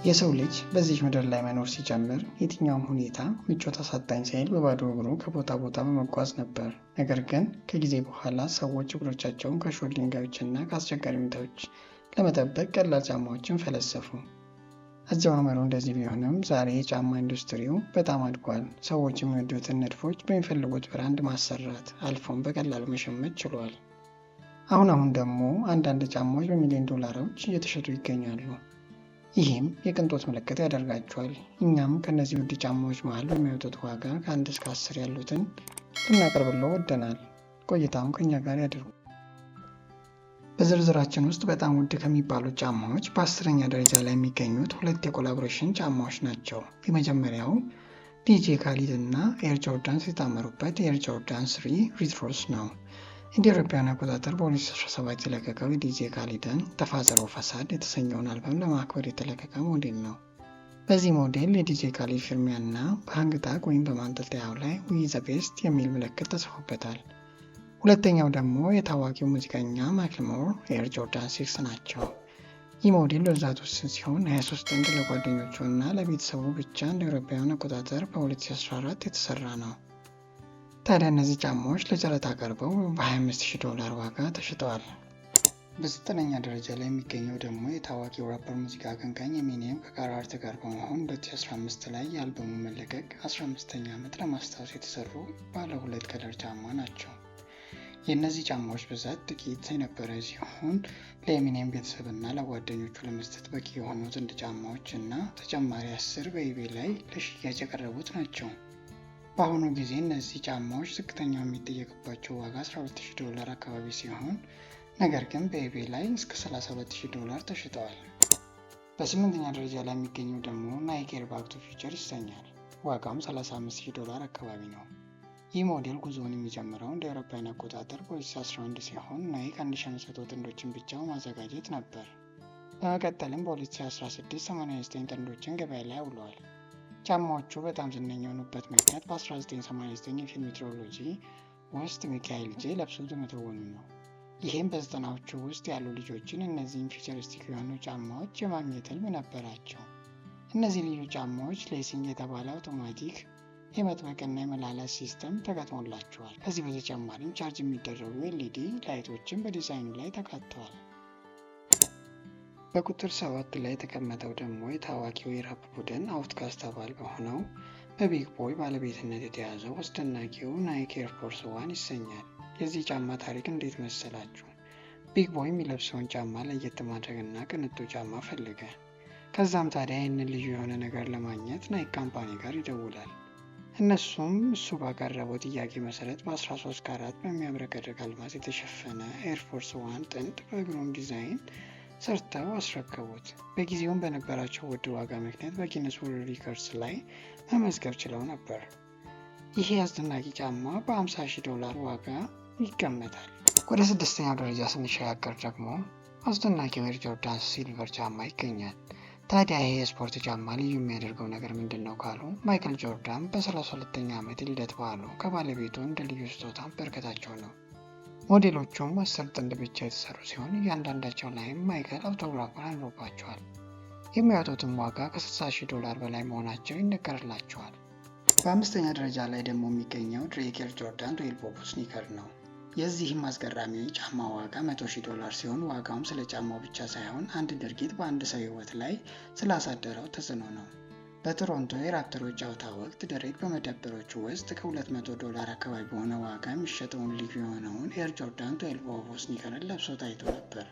የሰው ልጅ በዚህ ምድር ላይ መኖር ሲጀምር የትኛውም ሁኔታ ምቾት አሳጣኝ ሳይል በባዶ እግሩ ከቦታ ቦታ በመጓዝ ነበር። ነገር ግን ከጊዜ በኋላ ሰዎች እግሮቻቸውን ከሾል ድንጋዮችና ከአስቸጋሪ ሁኔታዎች ለመጠበቅ ቀላል ጫማዎችን ፈለሰፉ። አጀማመሩ እንደዚህ ቢሆንም ዛሬ የጫማ ኢንዱስትሪው በጣም አድጓል። ሰዎች የሚወዱትን ንድፎች በሚፈልጉት ብራንድ ማሰራት አልፎም በቀላሉ መሸመት ችሏል። አሁን ደግሞ አንዳንድ ጫማዎች በሚሊዮን ዶላሮች እየተሸጡ ይገኛሉ። ይህም የቅንጦት ምልክት ያደርጋቸዋል። እኛም ከነዚህ ውድ ጫማዎች መሃል በሚያወጡት ዋጋ ከ1 እስከ 10 ያሉትን ልናቀርብለው ወደናል። ቆይታውን ከኛ ጋር ያድርጉ። በዝርዝራችን ውስጥ በጣም ውድ ከሚባሉ ጫማዎች በ10ኛ ደረጃ ላይ የሚገኙት ሁለት የኮላቦሬሽን ጫማዎች ናቸው። የመጀመሪያው ዲጄ ካሊድ እና ኤር ጆርዳንስ የታመሩበት ኤር ጆርዳን 3 ሪትሮስ ነው። እንደ አውሮፓውያን አቆጣጠር በ2017 የተለቀቀው የዲጄ ካሊድን ዘ ፋዘር ኦፍ ፋሳድ የተሰኘውን አልበም ለማክበር የተለቀቀ ሞዴል ነው። በዚህ ሞዴል የዲጄ ካሊድ ፊርሚያ እና በሃንግታግ ወይም በማንጠልጠያው ላይ ዊ ዘ ቤስት የሚል ምልክት ተጽፎበታል። ሁለተኛው ደግሞ የታዋቂው ሙዚቀኛ ማይክል ሞር ኤር ጆርዳን 6 ናቸው። ይህ ሞዴል በብዛት ውስን ሲሆን 23 ጥንድ ለጓደኞቹ እና ለቤተሰቡ ብቻ እንደ አውሮፓውያን አቆጣጠር በ2014 የተሰራ ነው። ታዲያ እነዚህ ጫማዎች ለጨረታ ቀርበው በ$25,000 ዋጋ ተሽጠዋል። በ9ኛ ደረጃ ላይ የሚገኘው ደግሞ የታዋቂው ራፐር ሙዚቃ አቀንቃኝ ኤሚኔም ከካራርት ጋር በመሆን 2015 ላይ የአልበሙ መለቀቅ 15ኛ ዓመት ለማስታወስ የተሰሩ ባለ 2 ከለር ጫማ ናቸው። የእነዚህ ጫማዎች ብዛት ጥቂት የነበረ ሲሆን ለኤሚኔም ቤተሰብና ለጓደኞቹ ለመስጠት በቂ የሆኑ ጥንድ ጫማዎች እና ተጨማሪ 10 በኢቤይ ላይ ለሽያጭ የቀረቡት ናቸው። በአሁኑ ጊዜ እነዚህ ጫማዎች ዝቅተኛው የሚጠየቅባቸው ዋጋ $12,000 አካባቢ ሲሆን ነገር ግን በኢቤይ ላይ እስከ $32,000 ተሽጠዋል። በ8ኛ ደረጃ ላይ የሚገኘው ደግሞ ናይክ ኤር ባክ ቱ ፊውቸር ይሰኛል። ዋጋውም $35,000 አካባቢ ነው። ይህ ሞዴል ጉዞውን የሚጀምረው እንደ አውሮፓውያን አቆጣጠር በ2011 ሲሆን ናይክ 1500 ጥንዶችን ብቻ ማዘጋጀት ነበር። በመቀጠልም በ2016 89 ጥንዶችን ገበያ ላይ አውለዋል። ጫማዎቹ በጣም ዝነኛ የሆኑበት ምክንያት በ1989 የፊልም ትሪሎጂ ውስጥ ሚካኤል ጄ ለብሶት በመተወኑ ነው። ይህም በ90ዎቹ ውስጥ ያሉ ልጆችን እነዚህን ፊውቸሪስቲክ የሆኑ ጫማዎች የማግኘት ህልም ነበራቸው። እነዚህ ልዩ ጫማዎች ሌሲንግ የተባለ አውቶማቲክ የመጥበቅና የመላላት ሲስተም ተገጥሞላቸዋል። ከዚህ በተጨማሪም ቻርጅ የሚደረጉ ኤልኢዲ ላይቶችን በዲዛይኑ ላይ ተካተዋል። በቁጥር 7 ላይ የተቀመጠው ደግሞ የታዋቂው የራፕ ቡድን አውትካስት አባል በሆነው በቢግ ቦይ ባለቤትነት የተያዘው አስደናቂው ናይክ ኤር ፎርስ 1 ይሰኛል። የዚህ ጫማ ታሪክ እንዴት መሰላችሁ? ቢግ ቦይ የሚለብሰውን ጫማ ለየት ማድረግና ቅንጡ ጫማ ፈለገ። ከዛም ታዲያ ይህንን ልዩ የሆነ ነገር ለማግኘት ናይክ ካምፓኒ ጋር ይደውላል። እነሱም እሱ ባቀረበው ጥያቄ መሰረት በ13 ካራት በሚያብረቀርቅ አልማዝ የተሸፈነ ኤር ፎርስ 1 ጥንድ በግሩም ዲዛይን ሰርተው አስረከቡት። በጊዜውም በነበራቸው ውድ ዋጋ ምክንያት በጊነስ ወርልድ ሪከርድስ ላይ መመዝገብ ችለው ነበር። ይሄ አስደናቂ ጫማ በ$50,000 ዋጋ ይገመታል። ወደ 6ኛው ደረጃ ስንሸጋገር ደግሞ አስደናቂው ኤር ጆርዳን ሲልቨር ጫማ ይገኛል። ታዲያ ይሄ የስፖርት ጫማ ልዩ የሚያደርገው ነገር ምንድን ነው ካሉ ማይክል ጆርዳን በ32ኛ ዓመት የልደት በዓሉ ከባለቤቱ እንደ ልዩ ስጦታ በርከታቸው ነው። ሞዴሎቹም 10 ጥንድ ብቻ የተሰሩ ሲሆን እያንዳንዳቸው ላይም ማይክል አውቶግራፉን አኑሮባቸዋል። የሚያወጡትም ዋጋ ከ$60,000 በላይ መሆናቸው ይነገርላቸዋል። በ5ኛ ደረጃ ላይ ደግሞ የሚገኘው ድሬክ ኤር ጆርዳን 12 ስኒከር ነው። የዚህም አስገራሚ ጫማ ዋጋ $100,000 ሲሆን ዋጋውም ስለ ጫማው ብቻ ሳይሆን አንድ ድርጊት በአንድ ሰው ሕይወት ላይ ስላሳደረው ተጽዕኖ ነው። በቶሮንቶ የራፕተሮች ጨዋታ ወቅት ድሬክ በመደብሮቹ ውስጥ ከ$200 አካባቢ በሆነ ዋጋ የሚሸጠውን ልዩ የሆነውን ኤር ጆርዳን 12 ስኒከርን ለብሶ ታይቶ ነበር።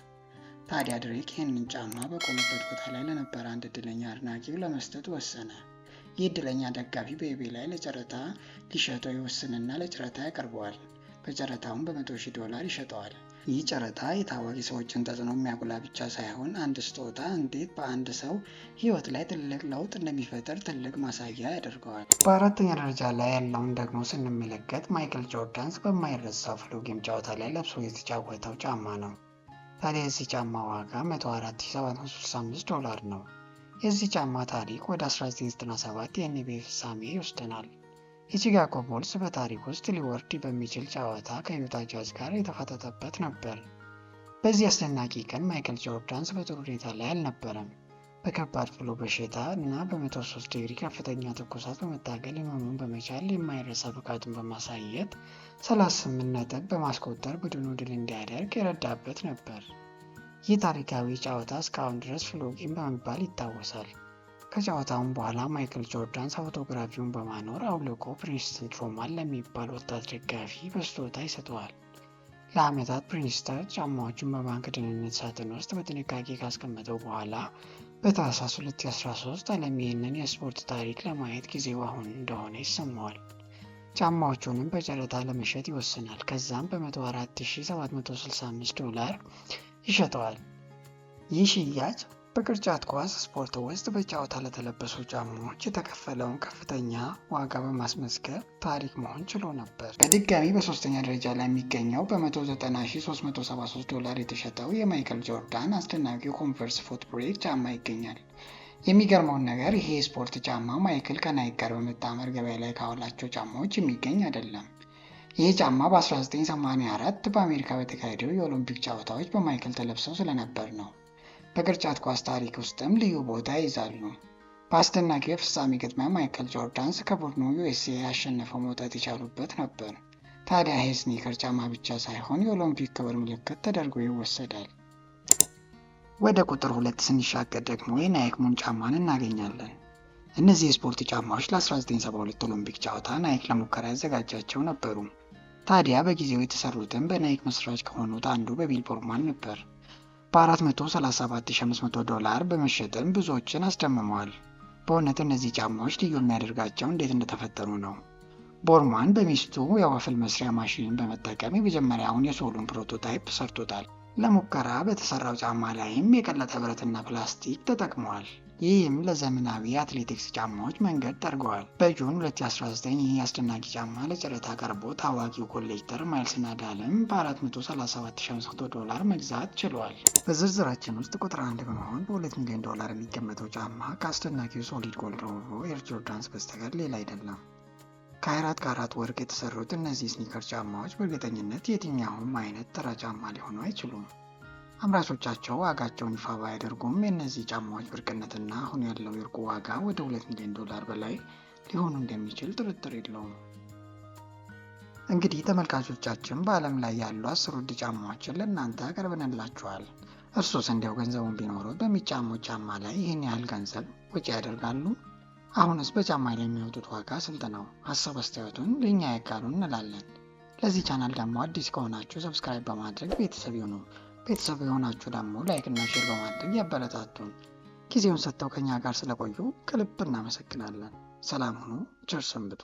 ታዲያ ድሬክ ይህንን ጫማ በቆመበት ቦታ ላይ ለነበረ አንድ እድለኛ አድናቂው ለመስጠት ወሰነ። ይህ እድለኛ ደጋፊ በኢቤይ ላይ ለጨረታ ሊሸጠው ይወስንና ለጨረታ ያቀርበዋል። በጨረታውም በ$100,000 ይሸጠዋል። ይህ ጨረታ የታዋቂ ሰዎችን ተጽዕኖ የሚያጉላ ብቻ ሳይሆን አንድ ስጦታ እንዴት በአንድ ሰው ሕይወት ላይ ትልቅ ለውጥ እንደሚፈጥር ትልቅ ማሳያ ያደርገዋል። በ4ኛ ደረጃ ላይ ያለውን ደግሞ ስንመለከት ማይክል ጆርዳንስ በማይረሳው ፍሉ ጌም ጨዋታ ላይ ለብሶ የተጫወተው ጫማ ነው። ታዲያ የዚህ ጫማ ዋጋ $104,765 ነው። የዚህ ጫማ ታሪክ ወደ 1997 የኤንቢኤ ፍጻሜ ይወስደናል። የቺካጎ ቡልስ በታሪክ ውስጥ ሊወርድ በሚችል ጨዋታ ከዩታ ጃዝ ጋር የተፋጠጠበት ነበር። በዚህ አስደናቂ ቀን ማይክል ጆርዳንስ በጥሩ ሁኔታ ላይ አልነበረም። በከባድ ፍሉ በሽታ እና በ103 ዲግሪ ከፍተኛ ትኩሳት በመታገል ህመሙን በመቻል የማይረሳ ብቃቱን በማሳየት 38 ነጥብ በማስቆጠር ቡድኑ ድል እንዲያደርግ የረዳበት ነበር። ይህ ታሪካዊ ጨዋታ እስካሁን ድረስ ፍሉ ጌም በመባል ይታወሳል። ከጨዋታውም በኋላ ማይክል ጆርዳን ፎቶግራፊውን በማኖር አውልቆ ፕሪንስተን ትሮማን ለሚባል ወጣት ደጋፊ በስጦታ ይሰጠዋል። ለዓመታት ፕሪንስተን ጫማዎቹን በባንክ ደህንነት ሳጥን ውስጥ በጥንቃቄ ካስቀመጠው በኋላ በታህሳስ 2013 ዓለም ይህንን የስፖርት ታሪክ ለማየት ጊዜው አሁን እንደሆነ ይሰማዋል። ጫማዎቹንም በጨረታ ለመሸጥ ይወስናል። ከዛም $104,765 ይሸጠዋል። ይህ ሽያጭ በቅርጫት ኳስ ስፖርት ውስጥ በጨዋታ ለተለበሱ ጫማዎች የተከፈለውን ከፍተኛ ዋጋ በማስመዝገብ ታሪክ መሆን ችሎ ነበር። በድጋሚ በሶስተኛ ደረጃ ላይ የሚገኘው $190,373 የተሸጠው የማይክል ጆርዳን አስደናቂው ኮንቨርስ ፉት ብሬክ ጫማ ይገኛል። የሚገርመውን ነገር ይሄ የስፖርት ጫማ ማይክል ከናይክ ጋር በመጣመር ገበያ ላይ ካዋላቸው ጫማዎች የሚገኝ አይደለም። ይህ ጫማ በ1984 በአሜሪካ በተካሄደው የኦሎምፒክ ጨዋታዎች በማይክል ተለብሰው ስለነበር ነው። በቅርጫት ኳስ ታሪክ ውስጥም ልዩ ቦታ ይይዛሉ። በአስደናቂው የፍጻሜ ግጥሚያ ማይክል ጆርዳንስ ከቡድኑ ዩኤስኤ አሸንፈው መውጣት የቻሉበት ነበር። ታዲያ ይህ ስኒከር ጫማ ብቻ ሳይሆን የኦሎምፒክ ክብር ምልክት ተደርጎ ይወሰዳል። ወደ ቁጥር 2 ስንሻገር ደግሞ የናይክ ሙን ጫማን እናገኛለን። እነዚህ የስፖርት ጫማዎች ለ1972 ኦሎምፒክ ጨዋታ ናይክ ለሙከራ ያዘጋጃቸው ነበሩ። ታዲያ በጊዜው የተሰሩትም በናይክ መስራች ከሆኑት አንዱ በቢል ቦርማን ነበር። $437,500 በመሸጥም ብዙዎችን አስደምመዋል። በእውነት እነዚህ ጫማዎች ልዩ የሚያደርጋቸው እንዴት እንደተፈጠሩ ነው። ቦርማን በሚስቱ የዋፍል መስሪያ ማሽንን በመጠቀም የመጀመሪያውን የሶሉን ፕሮቶታይፕ ሰርቶታል። ለሙከራ በተሰራው ጫማ ላይም የቀለጠ ብረትና ፕላስቲክ ተጠቅመዋል። ይህም ለዘመናዊ አትሌቲክስ ጫማዎች መንገድ ጠርገዋል። በጁን 2019 ይህ አስደናቂ ጫማ ለጨረታ ቀርቦ ታዋቂው ኮሌክተር ማይልስ ናዳልም $437,500 መግዛት ችሏል። በዝርዝራችን ውስጥ ቁጥር 1 በመሆን $2 ሚሊዮን የሚገመተው ጫማ ከአስደናቂው ሶሊድ ጎልድ ሮቮ ኤር ጆርዳንስ በስተቀር ሌላ አይደለም። ከ24 ካራት ወርቅ የተሰሩት እነዚህ ስኒከር ጫማዎች በእርግጠኝነት የትኛውም አይነት ተራ ጫማ ሊሆኑ አይችሉም። አምራቾቻቸው ዋጋቸውን ይፋ ባያደርጉም የእነዚህ ጫማዎች ብርቅነትና አሁን ያለው የወርቁ ዋጋ ወደ $2 ሚሊዮን በላይ ሊሆኑ እንደሚችል ጥርጥር የለውም። እንግዲህ ተመልካቾቻችን በዓለም ላይ ያሉ 10 ውድ ጫማዎችን ለእናንተ አቀርበንላችኋል። እርሶስ እንዲያው ገንዘቡን ቢኖሩት በሚጫሙት ጫማ ላይ ይህን ያህል ገንዘብ ወጪ ያደርጋሉ? አሁንስ በጫማ ላይ የሚያወጡት ዋጋ ስንት ነው? ሀሳብ አስተያየቱን ለእኛ ያጋሩ እንላለን። ለዚህ ቻናል ደግሞ አዲስ ከሆናችሁ ሰብስክራይብ በማድረግ ቤተሰብ ይሁኑ። ቤተሰብ የሆናችሁ ደግሞ ላይክ እና ሼር በማድረግ ያበረታቱን። ጊዜውን ሰጥተው ከኛ ጋር ስለቆዩ ከልብ እናመሰግናለን። ሰላም ሁኑ። ቸር ሰንብቱ።